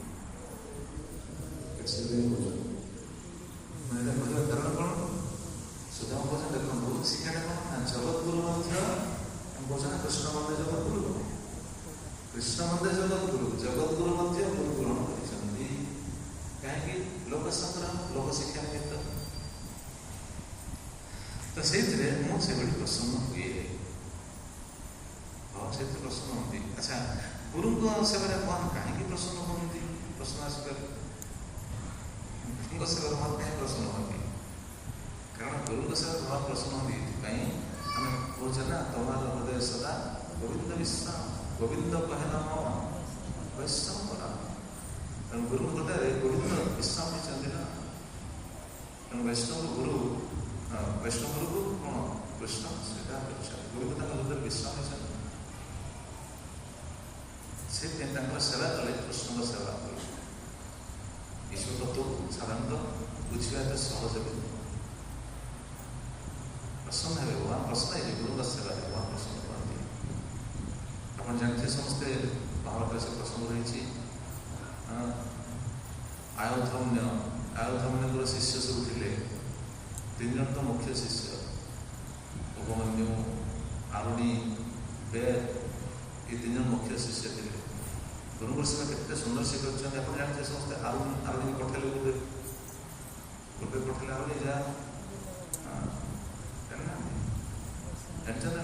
କହିବା କାରଣ କ'ଣ ସୁଦାମ କହୁଛନ୍ତି ଦେଖନ୍ତୁ ଶିକ୍ଷାଟା କ'ଣ ନା ଜଗତଗୁରୁ ମଧ୍ୟ କହୁଛନ୍ତି କୃଷ୍ଣ ମନ୍ଦିର ଜଗତଗୁରୁ ଜଗତଗୁରୁ ମଧ୍ୟ ଗୁରୁ ଗ୍ରହଣ କରିଛନ୍ତି। କାହିଁକି ଲୋକ ସଂଗ୍ରାମ ଲୋକ ଶିକ୍ଷା ନିମିତ୍ତ ତ ସେଇଥିରେ ମୁଁ ସେଭଳି ପ୍ରସନ୍ନ ହୁଏ। ହଁ ସେଥିରେ ପ୍ରସନ୍ନ ହୁଅନ୍ତି। ଆଚ୍ଛା ଗୁରୁଙ୍କ ସେବାରେ ଭଗବାନ କାହିଁକି ପ୍ରସନ୍ନ ହୁଅନ୍ତି? ପ୍ରଶ୍ନ ଆସିପାରେ ଗୁରୁଙ୍କ ସେବାରେ ଭଗବାନ କାହିଁକି ପ୍ରସନ୍ନ ହୁଅନ୍ତି? କାରଣ ଗୁରୁଙ୍କ ସେବାରେ ଭଗବାନ ପ୍ରସନ୍ନ ହୁଅନ୍ତି ଏଥିପାଇଁ ଆମେ କହୁଛେ ନା ତମାର ହୃଦୟ ସଦା ଗୋବିନ୍ଦ ବିଶ୍ରାମ ଗୋବିନ୍ଦ କହେ ନାମ ବୈଷ୍ଣବ କରା। ତେଣୁ ଗୁରୁଙ୍କ ହୃଦୟରେ ଗୋବିନ୍ଦ ବିଶ୍ରାମ ହେଇଛନ୍ତି ନା। ତେଣୁ ବୈଷ୍ଣବ ଗୁରୁକୁ କ'ଣ କୃଷ୍ଣ ସେଇଟା କରିଛନ୍ତି। ଗୁରୁକୁ ତାଙ୍କ ହୃଦୟରେ ବିଶ୍ରାମ ହେଇଛନ୍ତି। ସେଥିପାଇଁ ତାଙ୍କର ସେବା କଲେ କୃଷ୍ଣଙ୍କ ସେବା କଲେ। ଈଶ୍ୱର ତତ୍ତ୍ୱକୁ ସାଧାରଣତଃ ବୁଝିବା ଏତେ ସହଜ ବି ପ୍ରସନ୍ନ ହେବେ। ଭଗବାନ ପ୍ରସନ୍ନ ହେଇଯିବେ ଗୁରୁଙ୍କ ସେବାରେ ଭଗବାନ ପ୍ରସନ୍ନ କରନ୍ତି। ଆପଣ ଜାଣିଥିବେ ସମସ୍ତେ ମହାଭାରତରେ ସେ ପ୍ରସଙ୍ଗ ରହିଛି। ଆୟୋଧମ୍ୟଙ୍କର ଶିଷ୍ୟ ସବୁ ଥିଲେ। 3 ଜଣ ତ ମୁଖ୍ୟ ଶିଷ୍ୟ ଉପମନ୍ୟୁ ଆରୁଣୀ ବେଦ ଏ 3 ଜଣ ମୁଖ୍ୟ ଶିଷ୍ୟ ଥିଲେ। ଗୁରୁଙ୍କର ସେବା କେତେ ସୁନ୍ଦର ସେ କରିଛନ୍ତି। ଆପଣ ଜାଣିଥିବେ ସମସ୍ତେ ଆରୁଣୀ ପଠେଇଲେ ଗୋଟେ ପଠେଇଲେ ଆରୁଣୀ ଯାହା ଜାଣିଛ ନା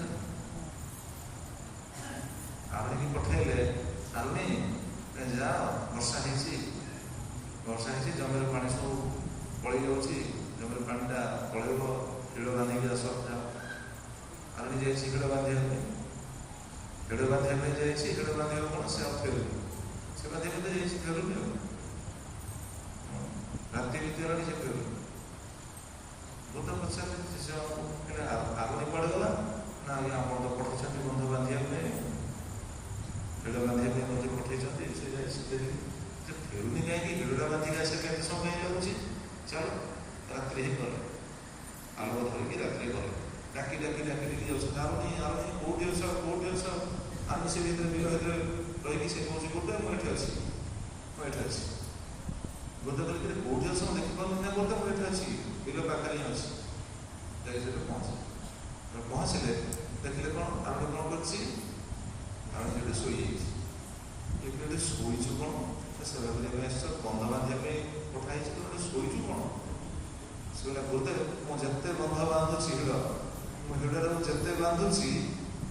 ଆରୁଣୀକି ପଠେଇଲେ ଆରୁଣୀ ଯାଅ ବର୍ଷା ହେଇଛି ଜମିର ପାଣି ସବୁ ପଳେଇ ଯାଉଛି, ଜମିର ପାଣିଟା ପଳେଇବ, ହିଡ଼ ବାନ୍ଧିକି ଆସ ଯାଅ। ଆରୁଣୀ ଯାଇଛି ହିଡ଼ ବାନ୍ଧିବା ପାଇଁ ଯାଇଛି। ହିଡ଼ ବାନ୍ଧିବା କ'ଣ ସେ ଆଉ ଫେରୁନି, ସେ ବାନ୍ଧିବାକୁ ଯାଇଛି ଫେରୁନି ଆଉ ରାତି ବିତିଗଲାଣି ସେ ଫେରୁନି। ବୁଦ୍ଧ ପଚାରିଲେ ସେ ଆରୁଣୀ କୁଆଡ଼େ ଗଲା ନା ଆଜ୍ଞା ଆପଣ ତ ପଠେଇଛନ୍ତି ବନ୍ଧ ବାନ୍ଧିବା ପାଇଁ ହିଡ଼ ବାନ୍ଧିବା ପାଇଁ ମଧ୍ୟ ପଠେଇଛନ୍ତି ସେ ଯାଇଛି ଫେରୁନି କାହିଁକି ହିଡ଼ଟା ବାନ୍ଧିକି ଆସିବା କେତେ ସମୟ ଲାଗୁଛି? ଚାଲ ରାତ୍ରି ହିଁ ଗଲେ ଆଲୋକ ଧରିକି ରାତ୍ରି ଗଲେ ଡାକି ଯାଉଛନ୍ତି ଆରୁଣୀ କୋଉଠି ଅଛ ଆମେ ସେ ଭିତରେ ବିଲ ଭିତରେ ରହିକି ସେ କହୁଛି ଗୋଟେ ମୁଁ ଏଠି ଅଛି ବୁଦ୍ଧ କହିଲେ କୋଉଠି ଅଛ ମୁଁ ଦେଖିପାରୁନି ନା ଗୋଟେ ମୁଁ ଏଠି ଅଛି ବିଲ ପାଖରେ ହିଁ ଅଛି। ଯାଇକି ସେଠି ପହଞ୍ଚିଲେ ଦେଖିଲେ କ'ଣ ଆମେ କ'ଣ କରିଛି, ଆମେ ସେଠି ଶୋଇଯାଇଛି। ଏଠି ଶୋଇଛୁ କ'ଣ, ସେବା କରିବା ପାଇଁ ଆସିଛ, ବନ୍ଧ ବାନ୍ଧିବା ପାଇଁ ପଠା ହେଇଛି, ତ ଏଠି ଶୋଇଛୁ କ'ଣ? ସେ କହିଲା ଗୁରୁଦେବ ମୁଁ ଯେତେ ବନ୍ଧ ବାନ୍ଧୁଛି ହିଡ଼, ମୁଁ ହିଡ଼ରେ ମୁଁ ଯେତେ ବାନ୍ଧୁଛି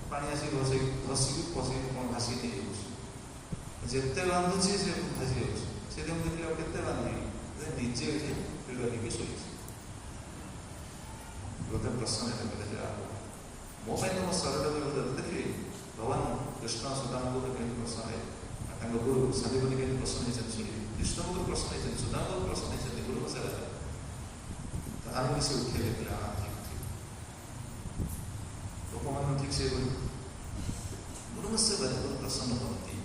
ପାଣି ଆସିକି ଧସିକି ପଶିକି କ'ଣ ଭାସିକି ନେଇଯାଉଛି, ଯେତେ ବାନ୍ଧୁଛି ସେ ଭାସି ଯାଉଛି। ସେଥିପାଇଁ ମୁଁ ଦେଖିଲି ଆଉ କେତେ ବାନ୍ଧିବି, ନିଜେ ଏଠି ହିଡ଼ ହେଇକି ଶୋଇଛି। ଗୋଟେ ପ୍ରଶ୍ନ ଏଟା କହିଲେ ମୋ ପାଇଁ ତ ମୋ ଶରୀରରେ ଦେଖିଲି ଭଗବାନ କୃଷ୍ଣ ସୁଦାମଙ୍କୁ କେମିତି ପ୍ରଶ୍ନ ହୁଏ, ତାଙ୍କ ଗୁରୁ ସାଧିବନି କେମିତି ପ୍ରଶ୍ନ ହେଇଛନ୍ତି ଶୁଣିବି, କୃଷ୍ଣଙ୍କୁ ପ୍ରଶ୍ନ ହେଇଛନ୍ତି, ସୁଦାମଙ୍କୁ ପ୍ରଶ୍ନ ହେଇଛନ୍ତି, ଗୁରୁ ବସାରା ତାହାର ବି ସେ ଉଠେଇ ଦେଖିଲା ଠିକ୍ ଠିକ୍ ଲୋକମାନଙ୍କୁ ଠିକ୍ ସେ ଗୁରୁ ବସେ ପ୍ରସନ୍ନ ହୁଅନ୍ତି।